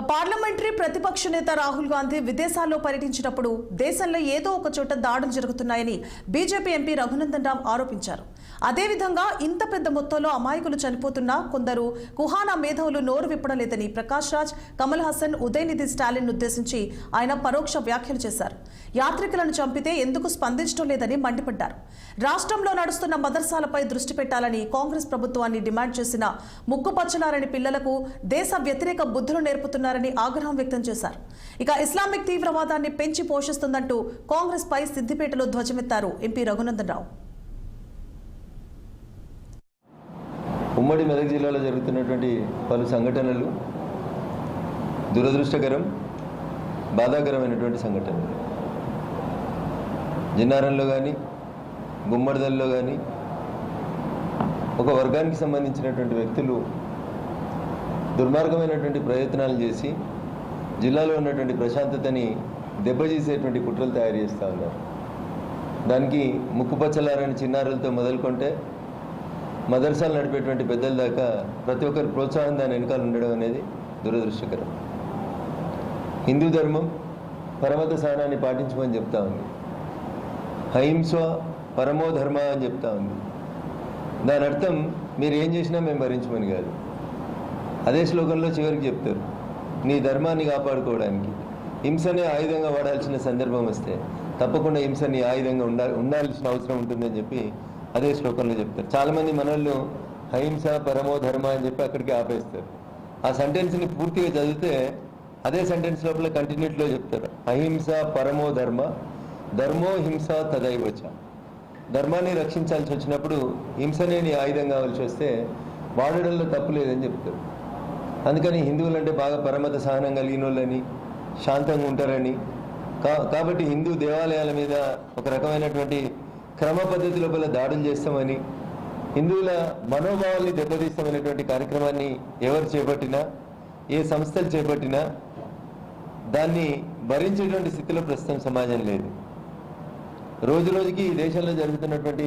Parliamentary ప్రతిపక్ష నేత రాహుల్ గాంధీ విదేశాల్లో పర్యటించినప్పుడు దేశంలో ఏదో ఒక చోట దాడులు జరుగుతున్నాయని బీజేపీ ఎంపీ రఘునందన్ రావు ఆరోపించారు. అదేవిధంగా ఇంత పెద్ద మొత్తంలో అమాయకులు చనిపోతున్నా కొందరు కుహానా మేధావులు నోరు విప్పడం లేదని ప్రకాష్ రాజ్, కమల్ హాసన్, ఉదయనిధి స్టాలిన్ ఉద్దేశించి ఆయన పరోక్ష వ్యాఖ్యలు చేశారు. యాత్రికులను చంపితే ఎందుకు స్పందించడం లేదని మండిపడ్డారు. రాష్ట్రంలో నడుస్తున్న మదర్సాలపై దృష్టి పెట్టాలని కాంగ్రెస్ ప్రభుత్వాన్ని డిమాండ్ చేసిన ముక్కుపచ్చలారని పిల్లలకు దేశ వ్యతిరేక బుద్ధులు నేర్పుతున్నారని ఆగ్రహం వ్యక్తం చేశారు. ఇక ఇస్లామిక్ తీవ్రవాదాన్ని పెంచి పోషిస్తుందంటూ కాంగ్రెస్ పై సిద్దిపేటలో ధ్వజమెత్తారు ఎంపీ రఘునందన్ రావు. ఉమ్మడి మెదక్ జిల్లాలో జరుగుతున్నటువంటి పలు సంఘటనలు దురదృష్టకరం, బాధాకరమైనటువంటి సంఘటనలు. జిన్నారంలో కానీ, గుమ్మడిదల్లో కానీ ఒక వర్గానికి సంబంధించినటువంటి వ్యక్తులు దుర్మార్గమైనటువంటి ప్రయత్నాలు చేసి జిల్లాలో ఉన్నటువంటి ప్రశాంతతని దెబ్బతీసేటువంటి కుట్రలు తయారు చేస్తూ ఉన్నారు. దానికి ముక్కుపచ్చలారని చిన్నారులతో మొదలుకొంటే మదర్సాలు నడిపేటువంటి పెద్దల దాకా ప్రతి ఒక్కరి ప్రోత్సాహం దాని వెనకాల ఉండడం అనేది దురదృష్టకరం. హిందూ ధర్మం పరమత సహనాన్ని పాటించమని చెప్తా ఉంది. అహింస పరమో ధర్మ అని చెప్తా ఉంది. దాని అర్థం మీరు ఏం చేసినా మేము భరించమని కాదు. అదే శ్లోకంలో చివరికి చెప్తారు, నీ ధర్మాన్ని కాపాడుకోవడానికి హింసనే ఆయుధంగా వాడాల్సిన సందర్భం వస్తే తప్పకుండా హింసని ఆయుధంగా ఉండాల్సిన అవసరం ఉంటుందని చెప్పి అదే శ్లోకంలో చెప్తారు. చాలామంది మనోళ్ళు అహింస పరమో ధర్మ అని చెప్పి అక్కడికి ఆపేస్తారు. ఆ సెంటెన్స్ని పూర్తిగా చదివితే అదే సెంటెన్స్ లోపల కంటిన్యూటీలో చెప్తారు, అహింస పరమో ధర్మ ధర్మో హింస తదైవచ. ధర్మాన్ని రక్షించాల్సి వచ్చినప్పుడు హింసనే నీ ఆయుధం కావాల్సి వస్తే వాడడంలో తప్పు లేదని చెప్తారు. అందుకని హిందువులంటే బాగా పరమత సహనం కలిగిన వాళ్ళని, శాంతంగా ఉంటారని, కాబట్టి హిందూ దేవాలయాల మీద ఒక రకమైనటువంటి క్రమ పద్ధతి లోపల దాడులు చేస్తామని, హిందువుల మనోభావాల్ని దెబ్బతీస్తామనేటువంటి కార్యక్రమాన్ని ఎవరు చేపట్టినా, ఏ సంస్థలు చేపట్టినా దాన్ని భరించేటువంటి స్థితిలో ప్రస్తుతం సమాజం లేదు. రోజు రోజుకి ఈ దేశంలో జరుగుతున్నటువంటి